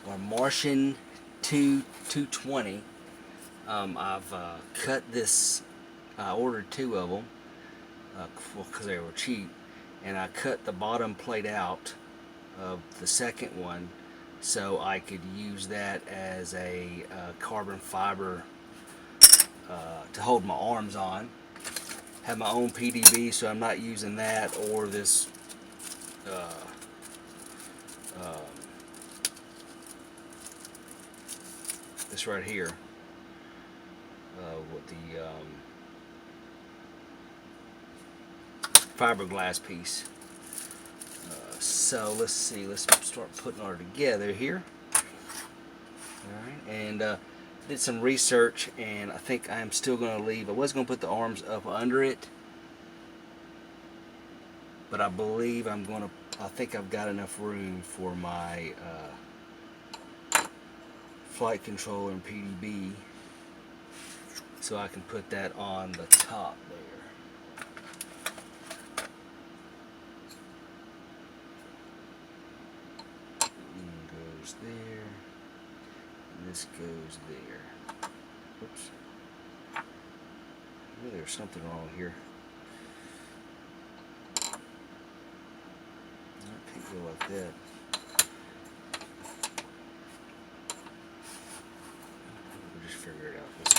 or Martian 220. I've cut this. I ordered 2 of them because they were cheap, and I cut the bottom plate out of the second one so I could use that as a carbon fiber to hold my arms on. Have my own PDB, so I'm not using that or this this right here with the fiberglass piece. So let's see, let's start putting our together here. Alright, and did some research, and I think I am still going to leave. I was going to put the arms up under it, but I believe I think I've got enough room for my flight controller and PDB, so I can put that on the top there. And goes there, and this goes there. Oops. Maybe there's something wrong here. I can't go like that. We'll just figure it out this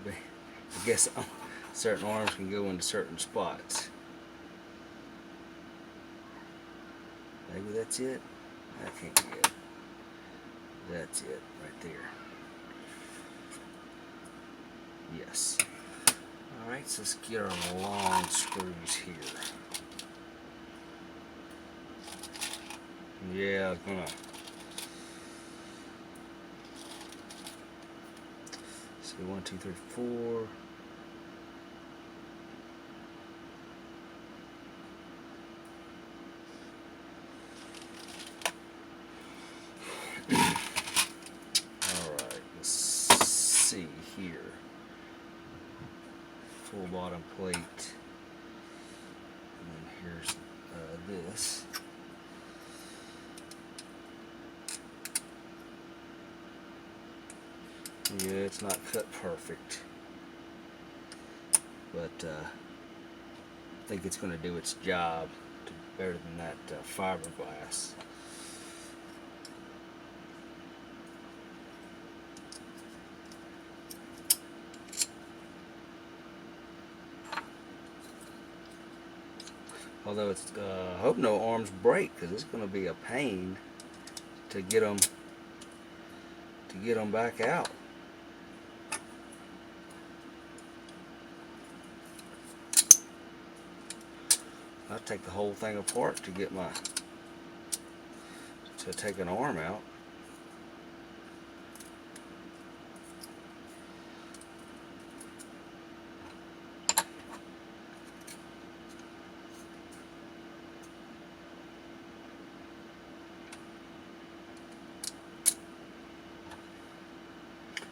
way. I guess certain arms can go into certain spots. Maybe that's it. That can't be it. That's it right there. Yes. Alright, so let's get our long screws here. Yeah, it's gonna. See, 1, 2, 3, 4. Alright, let's see here. Full bottom plate. And then here's this. Yeah, it's not cut perfect, but I think it's going to do its job better than that fiberglass. Although it's, I hope no arms break, because it's going to be a pain to get them back out. I take the whole thing apart to get to take an arm out.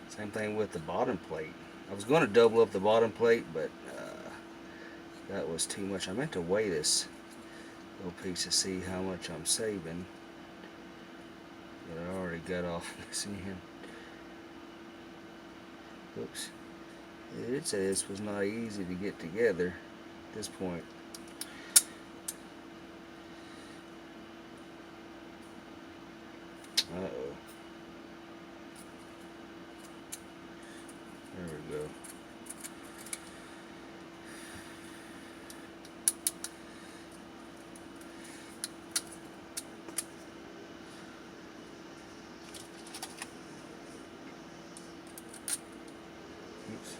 Same thing with the bottom plate. I was going to double up the bottom plate, but that was too much. I meant to weigh this little piece to see how much I'm saving, but I already got off this end. Oops. It did say this was not easy to get together at this point. Uh-oh. There we go. Oops.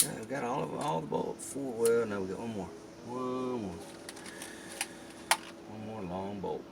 Yeah, I've got all the bolts. 4. Well, no, we got one more. One more long bolt.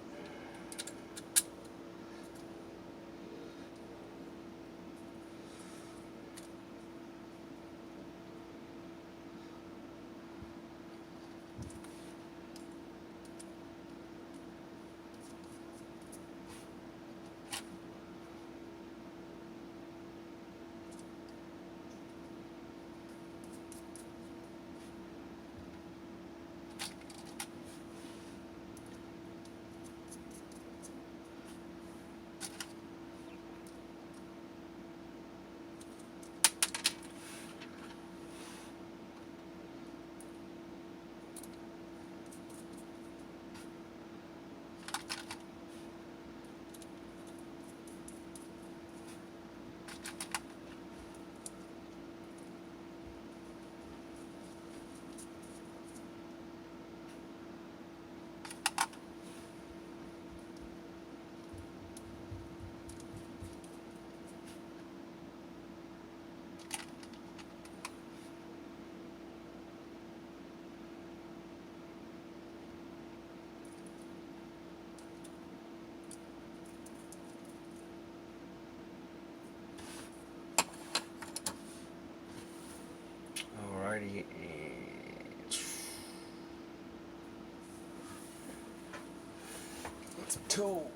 some tools.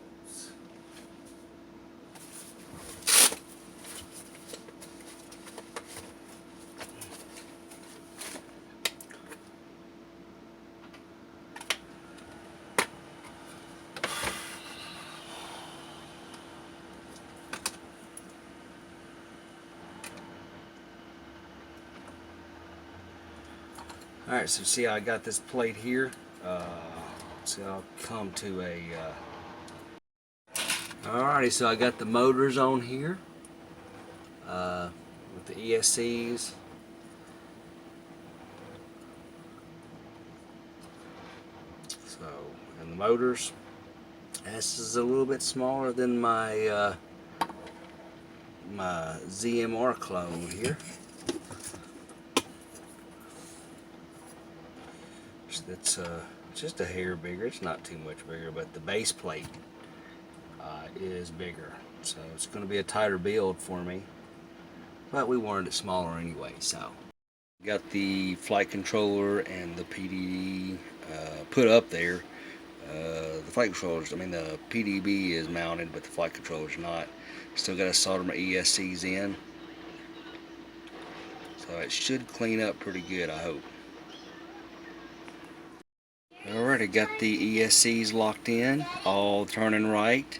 Alright, so see how I got this plate here? So I'll come to a... Alrighty, so I got the motors on here with the ESCs. So, and the motors. This is a little bit smaller than my my ZMR clone here. It's just a hair bigger. It's not too much bigger, but the base plate is bigger. So it's going to be a tighter build for me. But we wanted it smaller anyway, so. Got the flight controller and the PDB put up there. The flight controllers, I mean the PDB is mounted, but the flight controller's not. Still got to solder my ESCs in. So it should clean up pretty good, I hope. Alright, got the ESCs locked in, all turning right,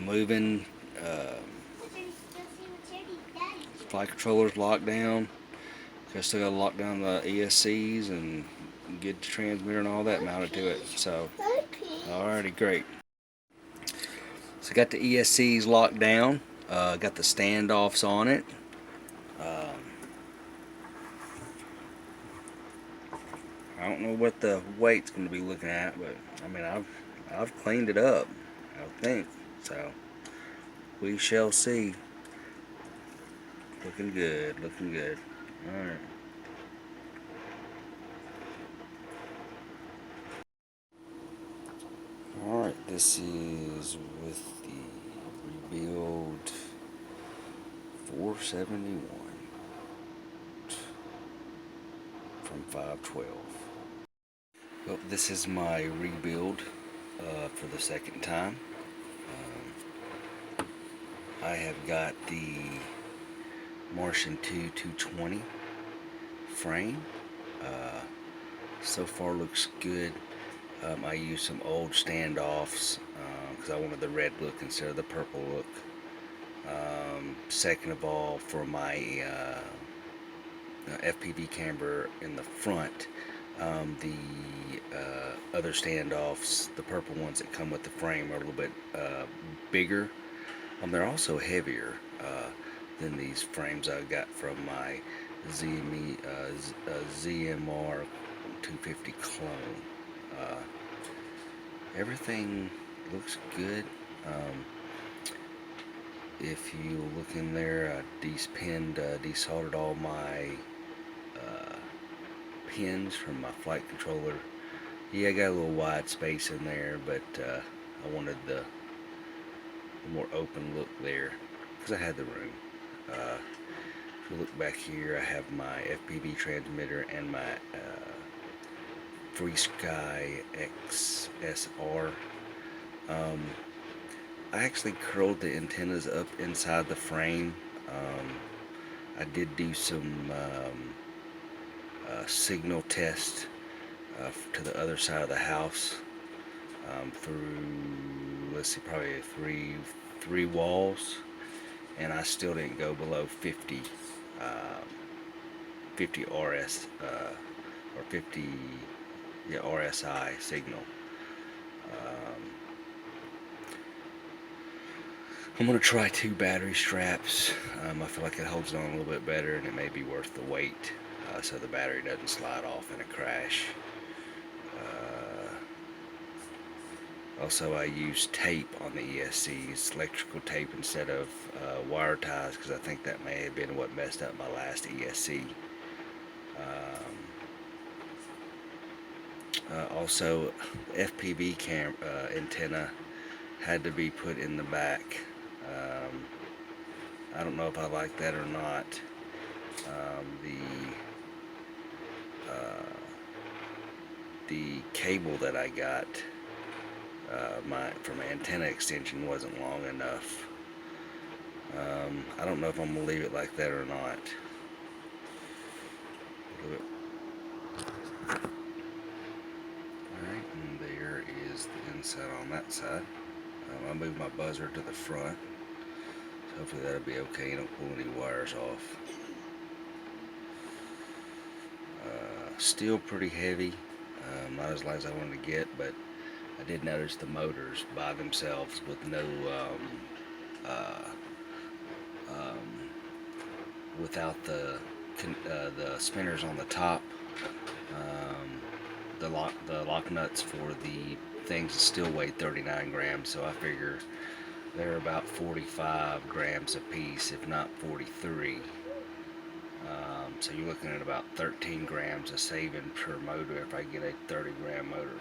moving, flight controller's locked down. I still got to lock down the ESCs and get the transmitter and all that mounted to it. So, alrighty, great. So got the ESCs locked down, got the standoffs on it. I don't know what the weight's going to be looking at, but I mean I've cleaned it up, I think. So we shall see. Looking good, looking good. All right. All right. This is with the rebuild 471 from 512. Well, this is my rebuild for the second time. I have got the Martian 220 frame. So far looks good. I used some old standoffs because I wanted the red look instead of the purple look. Second of all, for my FPV camera in the front, the other standoffs, the purple ones that come with the frame, are a little bit bigger. They're also heavier than these frames I got from my ZMR 250 clone. Everything looks good. If you look in there, I desoldered all my pins from my flight controller. Yeah, I got a little wide space in there, but I wanted the more open look there because I had the room. If you look back here, I have my FPV transmitter and my FrSky XSR. I actually curled the antennas up inside the frame. I did do some signal test to the other side of the house through, let's see, probably three walls, and I still didn't go below 50 RS or 50 RSI signal. I'm going to try 2 battery straps. I feel like it holds on a little bit better, and it may be worth the weight, so the battery doesn't slide off in a crash. Also, I use tape on the ESCs, electrical tape instead of wire ties, because I think that may have been what messed up my last ESC. Also, FPV antenna had to be put in the back. I don't know if I like that or not. The cable that I got my antenna extension wasn't long enough. I don't know if I'm gonna leave it like that or not. Alright, and there is the inside on that side. I moved my buzzer to the front, so hopefully that'll be okay. You don't pull any wires off. Still pretty heavy, not as light as I wanted to get, but I did notice the motors by themselves with no without the spinners on the top. The lock nuts for the things still weigh 39 grams, so I figure they're about 45 grams a piece, if not 43. So you're looking at about 13 grams of saving per motor if I get a 30 gram motor.